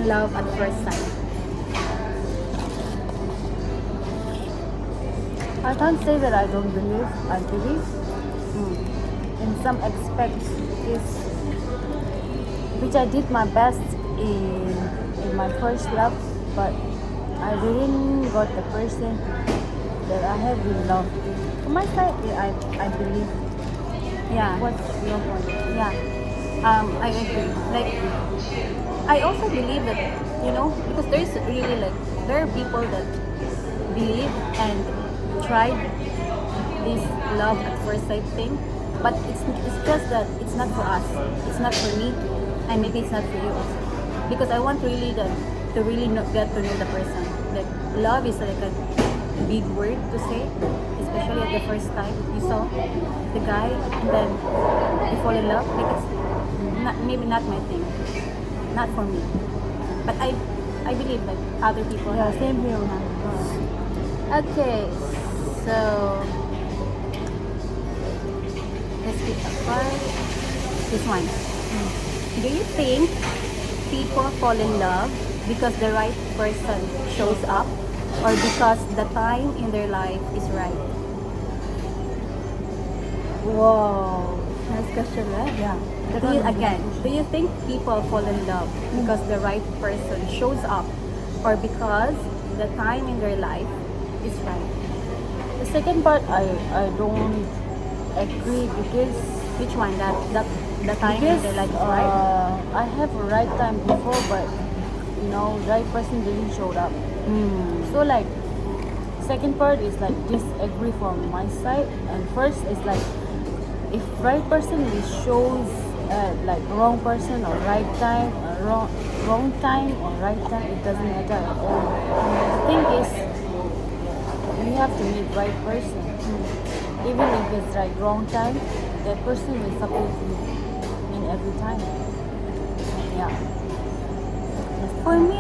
in love at first sight? I can't say that I don't believe. I believe in some aspects, is which I did my best in my first love, but I didn't got the person that I have in love. On my side, I believe. Yeah. What's your point? Yeah. I agree. Like, I also believe that, because there's really like, there are people that believe and tried this love at first sight thing, but it's just that it's not for us. It's not for me, and maybe it's not for you also. Because I want really to really get to know the person. Like, love is like a big word to say, especially at the first time you saw the guy and then you fall in love. Like, it's not, maybe not my thing, not for me. But I believe that other people. Yeah, same here, man. Okay, so let's pick a card. This one. Do you think people fall in love because the right person shows up, or because the time in their life is right? Wow, nice question, right? Yeah. Do you think people fall in love because the right person shows up, or because the time in their life is right? The second part, I don't agree because Which one? That the time in because their life is right? I have a right time before, but right person didn't show up. So like, second part is like disagree from my side, and first is like, if right person is shows like wrong person or right time, wrong time or right time, it doesn't matter at all. The thing is, you have to meet right person. Even if it's like wrong time, that person will support you in every time. Yeah. For me,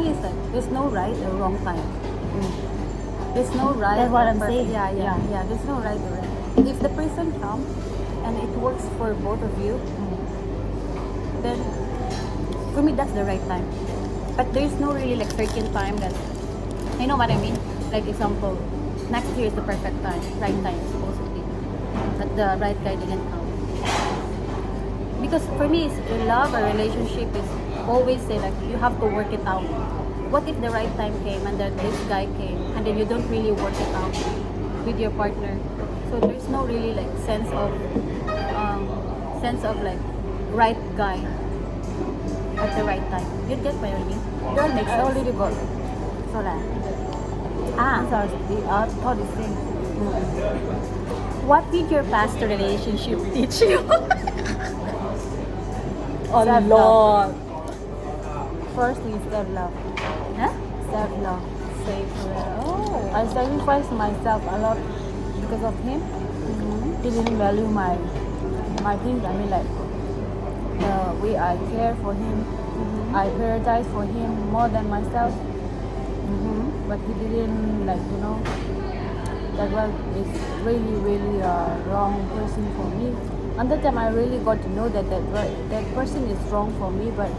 it's like there's no right or wrong time. There's no right. That's what or I'm saying. Yeah. There's no right or wrong. If the person comes and it works for both of you, then for me that's the right time. But there's no really like certain time that, you know what I mean? Like, example, next year is the perfect time, right time supposedly, but the right guy didn't come. Because for me, it's love or relationship is always say like you have to work it out. What if the right time came and then this guy came and then you don't really work it out with your partner? So there's no really like sense of like right guy at the right time. You get what I mean? That makes I sense. already got. So that. These are the art thought the same. What did your past relationship teach you? A Self-love. lot. First is self-love. Huh? Self-love. Oh. I sacrificed myself a lot because of him. He didn't value my things. I mean, like, the way I care for him. I prioritize for him more than myself. But he didn't, like, that was is really, really a wrong person for me. And that time I really got to know that person is wrong for me, but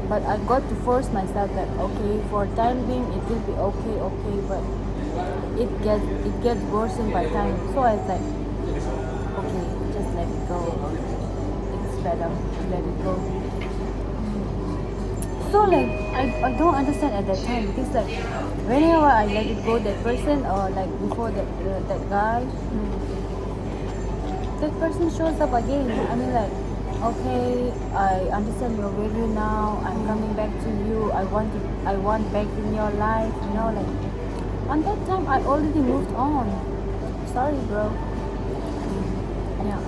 I got to force myself that okay, for time being it will be okay, but it gets worse by time. So I was like, okay, just let it go. It's better to let it go. So like, I don't understand at that time, because like whenever I let it go, that person, or like before that guy, that person shows up again. I mean, like, okay, I understand your value now. I'm coming back to you. I want back in your life. Like, on that time I already moved on. Sorry, bro. Yeah.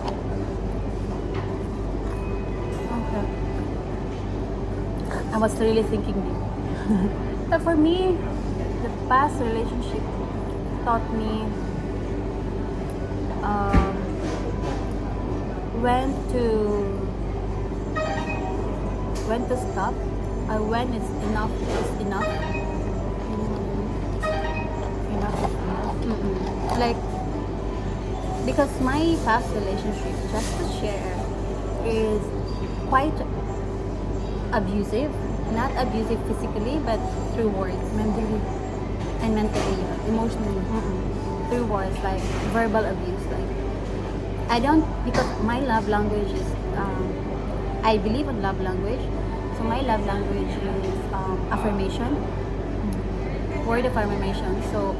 Okay. I was really thinking deep. But for me, the past relationship taught me when to stop, or when it's enough is enough. Enough is enough. Like, because my past relationship, just to share, is quite abusive, not abusive physically, but through words Mentally, and mentally, emotionally. through words like verbal abuse. Like I don't, because my love language is I believe in love language. So my love language is affirmation, word of affirmation. So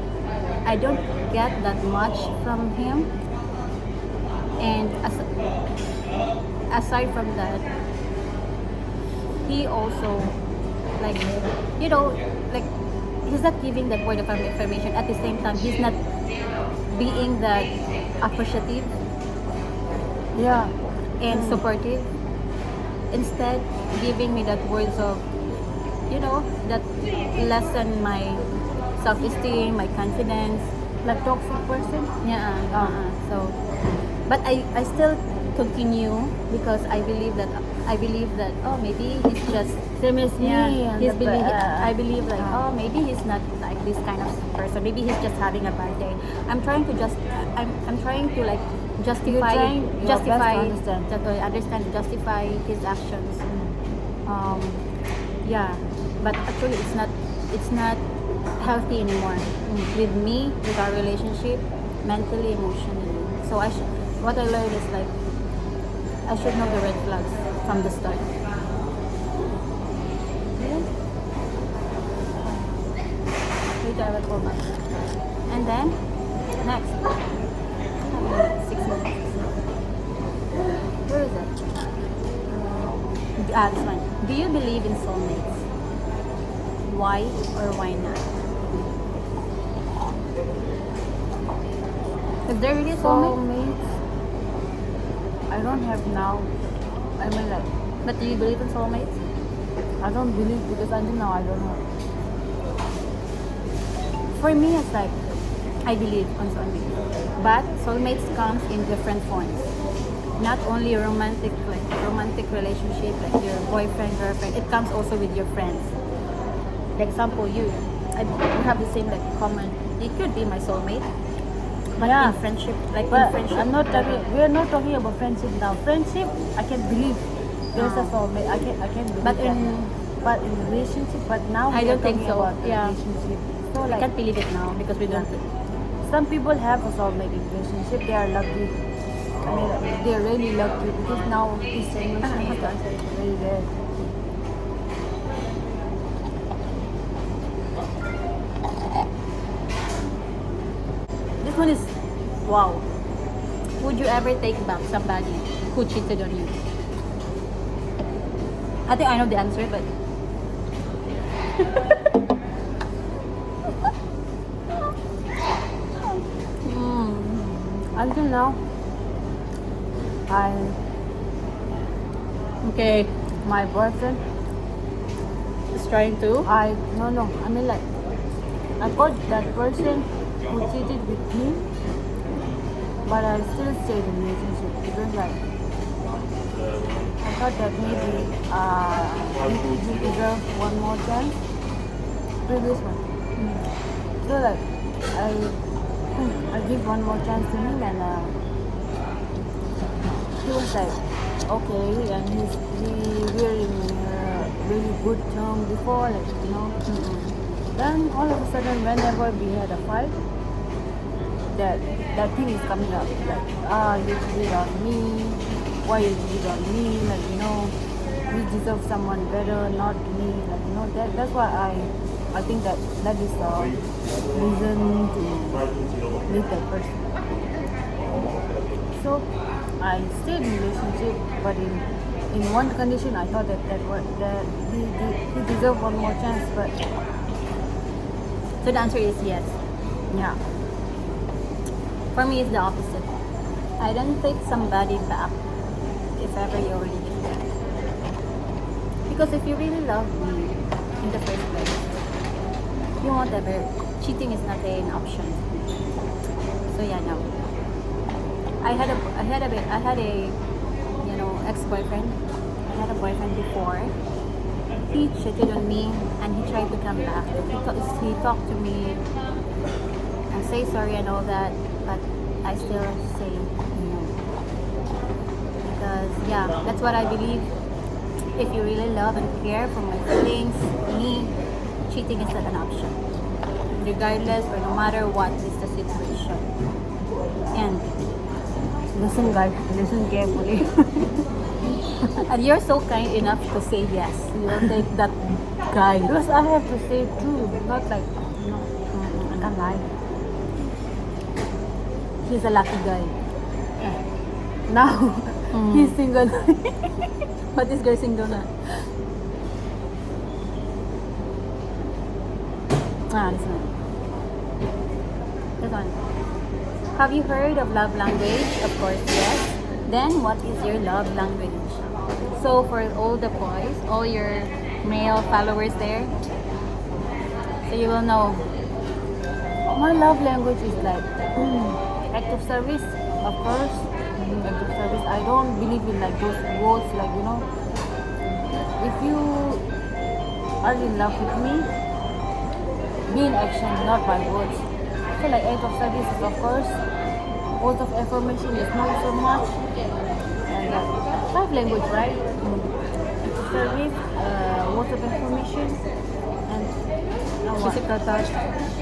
I don't get that much from him. And aside from that, he also, like, you know, like, he's not giving that word of affirmation. At the same time, he's not being that appreciative Yeah. and supportive. Instead, giving me that words of, that lessen my self-esteem, my confidence. Like toxic person. Yeah. Oh. So, but I still continue because I believe that, oh, maybe he's just, Same as me. yeah, and he's the- believe, I believe like, uh, oh, maybe he's not like this kind of person. Maybe he's just having a bad day. I'm trying to like justify trying your best to understand. understand, justify his actions. Yeah, but actually it's not healthy anymore with me, with our relationship, mentally, emotionally. So what I learned is like I should know the red flags from the start. Wait, I will call back. And then next, 6 minutes. Where is it? This one. Do you believe in soulmates? Why or why not? Is there really a soulmate? Soulmates. I don't have now. I mean, like, But do you believe in soulmates? I don't believe because until now I don't know. For me, it's like I believe on soulmates, but soulmates comes in different forms. Not only romantic relationship like your boyfriend, girlfriend. It comes also with your friends. Like example, we have the same like common. It could be my soulmate, but Yeah. in friendship, like But in friendship, I'm not talking. We are not talking about friendship now. Friendship, I can believe there's a No. soulmate. I can believe But that. in- But in relationship, but now I we are don't think talking so. about Yeah. relationship. So I like, can't believe it now because we don't. some people have a soulmate in relationship. They are lucky. I mean, like, they are really lucky because now this generation is very rare. This one is wow. Would you ever take back somebody who cheated on you? I think I know the answer, but Until now, I okay. my boyfriend. Just trying to. No. I mean, like, I got that person who cheated with me, but I still stayed in relationship because like I thought that maybe he deserved one more chance. Previous one. So like I give one more chance to him and he was like okay and we were in really good term before like. Then all of a sudden whenever we had a fight that thing is coming up like you cheated on me, why you cheated on me, like you deserve someone better, not me, like that's why I think that is the reason to leave that person. So I stayed in relationship, but in one condition I thought that he deserved one more chance, but So the answer is yes. yeah. For me, it's the opposite. I don't take somebody back if ever you already cheated. Because if you really love me in the first place, you won't ever. Cheating is not an option. So yeah, no. I had a ex-boyfriend. I had a boyfriend before. He cheated on me and he tried to come back. He talked to me and say sorry and all that, but I still say no. Because yeah, that's what I believe. if you really love and care for my feelings, me, cheating is not an option. Regardless or no matter what is the situation. And listen guys, listen carefully. And you're so kind enough to say yes. You will take that guy. Because I have to say true, not like, I can't lie. He's a lucky guy. Now, he's single. But this girl single na. This one. This one. Have you heard of love language? Of course, yes. Then, what is your love language? So, for all the boys, all your male followers there, so you will know. My love language is like act of service, of course. Act of service. I don't believe in like those words, like if you are in love with me, be in action, not by words. So like act of service is of course. Words of affirmation is not so much. And love language, right? Act of service, words of affirmation, and Physical touch.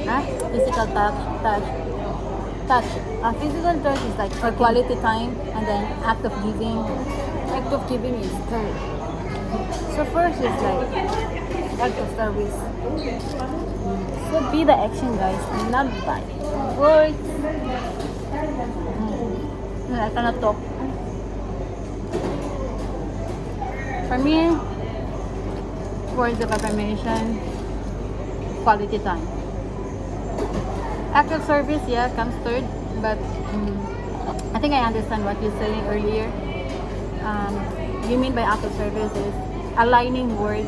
Huh? Physical touch. Touch. Physical touch is like For quality time, and then act of giving. act of giving is third. So first is like act of service. So be the action, guys, not by words. I cannot talk. For me, words of affirmation, quality time. Act of service, yeah, comes third, but I think I understand what you're saying earlier. You mean by act of service is aligning words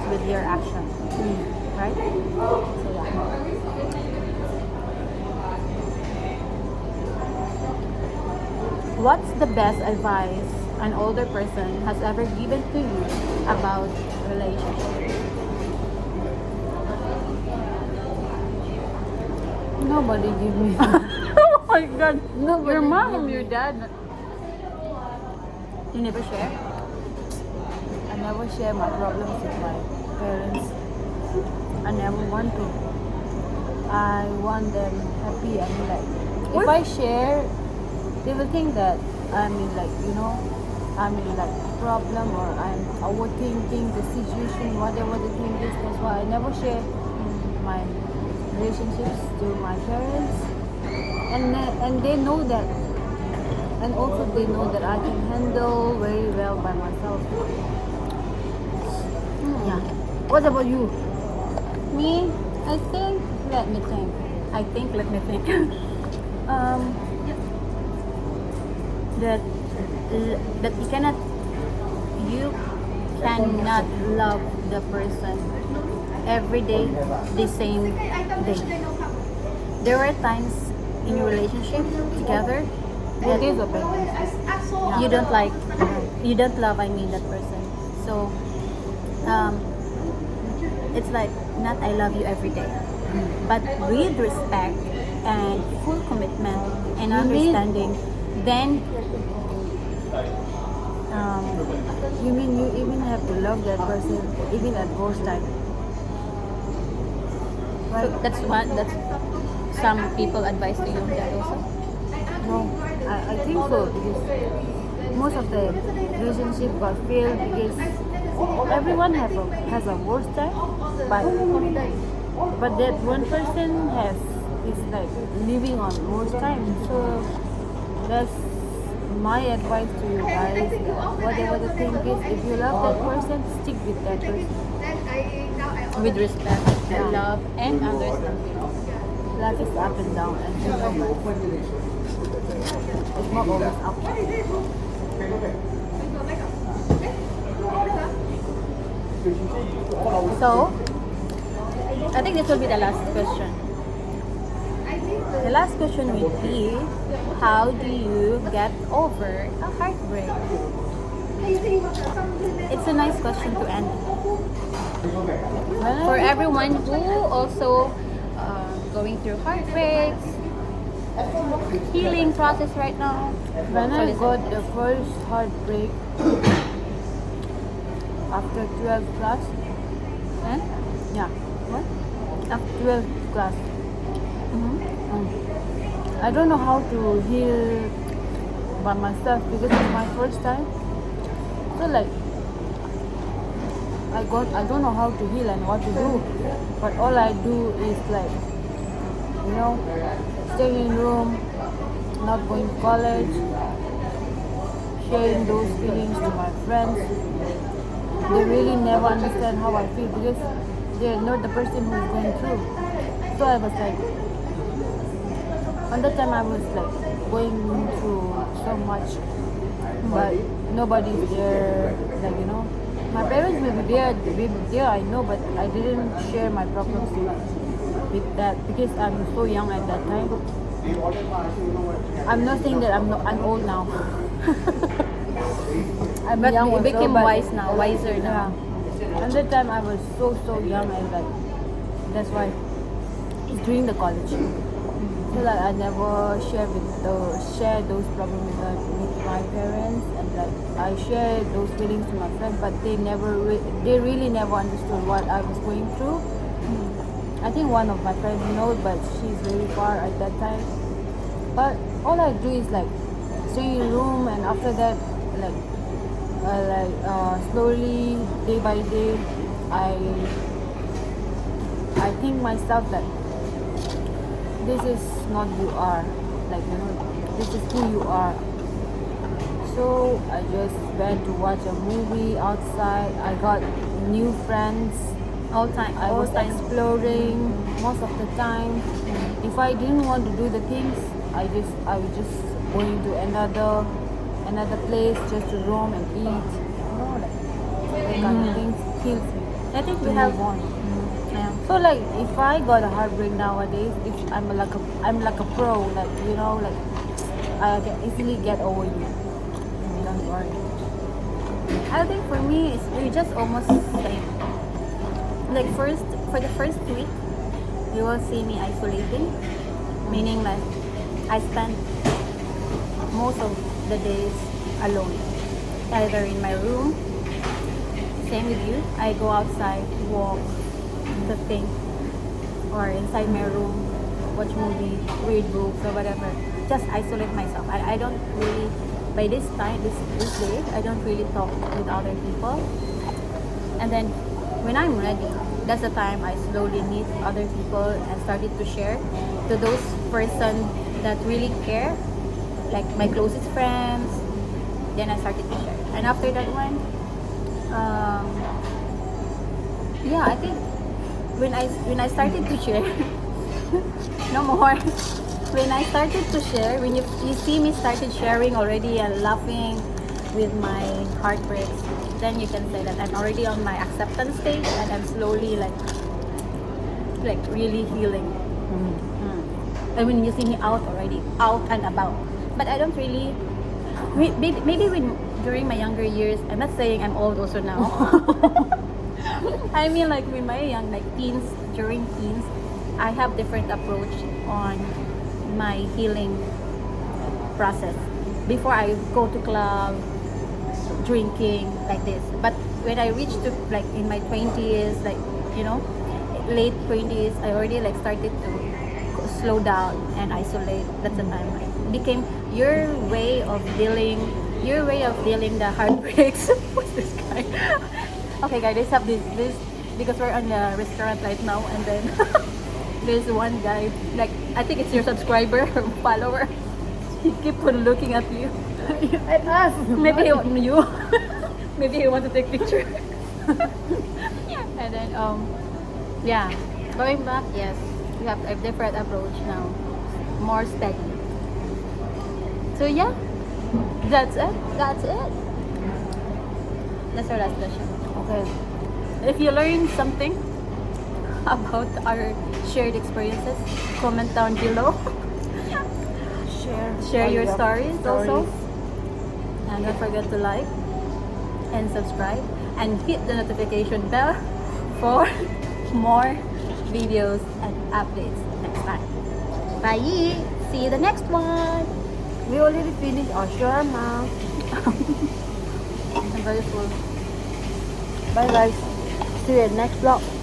with your action, right? So yeah. What's the best advice an older person has ever given to you about relationships? Nobody give me. Oh my god. Nobody Your mom, give your me. dad. You never share? I never share my problems with my parents. I never want to. I want them happy. I mean, like, if I share, they will think that I'm in like, I'm in like problem or I'm overthinking the situation, whatever the thing is. That's why I never share my relationships to my parents. And they know that. And also they know that I can handle very well by myself. Yeah. What about you? Me, I think, let me think. That you cannot love the person every day the same day. There are times in your relationship together that It is a bad thing. you don't love that person. So it's like not I love you every day, but with respect and full commitment and You mean- understanding, then You mean you even have to love that person even at worst time? so that's some people advise to you that also. No, I think so because most of the relationship got failed because everyone has a worst time, but that one person is like living on worst time. So that's my advice to you guys. Whatever the thing is, if you love that person, stick with that person. With respect, love, and understanding. Life is up and down, and it's not always up. So, I think this will be the last question. The last question would be, how do you get over a heartbreak? It's a nice question to end. For everyone who also going through heartbreaks, healing process right now. When So I listen. got the first heartbreak, after 12 class. And Yeah, what? After 12 class. mm-hmm. I don't know how to heal by myself because it's my first time. So like I don't know how to heal and what to do. But all I do is like, staying in room, not going to college, sharing those feelings to my friends. They really never understand how I feel because they're not the person who is going through. So I was like, on that time I was like going through so much, but nobody's there. Like my parents will be there. I know, but I didn't share my problems with that because I'm so young at that time. I'm not saying that I'm old now. I'm But young you also, became but wiser now. yeah. And that time I was so young and like that's why it's during the college. So like I never share those problems with my parents, and like I share those feelings to my friends, but they really never understood what I was going through. I think one of my friends knows, but she's very far at that time. But all I do is like stay in room, and after that, like slowly, day by day, I think myself that this is not who you are, like this is who you are. So I just went to watch a movie outside. I got new friends. All time. I all was time. exploring most of the time. If I didn't want to do the things, I was just going to another place just to roam and eat. Like that kind of things kills me. I think To we have. move on. Yeah. So like if I got a heartbreak nowadays, if I'm like a pro, like like I can easily get over you. Don't worry. I think for me, we just almost same. Like for the first week, you will see me isolating, meaning like I spend most of the days alone, either in my room. Same with you. I go outside, walk, to think, or inside my room, watch movie, read books or whatever. Just isolate myself. I don't really by this time this day I don't really talk with other people. And then when I'm ready, that's the time I slowly meet other people and started to share to those person that really care, like my closest friends. Then I started to share, and after that one, yeah, I think when I started to share, no more. When I started to share, when you see me started sharing already and laughing with my heartbreaks, then you can say that I'm already on my acceptance stage and I'm slowly like really healing. And when you see me out already, out and about, but I don't really. Maybe when during my younger years, I'm not saying I'm old also now. I mean like when my young like teens, during teens, I have different approach on my healing process. Before I go to club, drinking like this. But when I reached to like in my 20s, like late 20s, I already like started to slow down and isolate. That's the time like became your way of dealing the heartbreaks. What's this guy? Okay guys, let's have this because we're on a restaurant right now, and then there's one guy, like I think it's your subscriber or follower. He keep on looking at you. At us. Maybe he want you. Maybe he want to take picture. And then yeah, going back, yes, we have a different approach now, more steady. So yeah, that's it. That's our last question. Okay. If you learned something about our shared experiences, comment down below. Share all your stories also. And don't forget to like and subscribe and hit the notification bell for more videos and updates next time. Bye! See you the next one! We already finished our shawarma. I'm very full. Bye guys. See you in next vlog.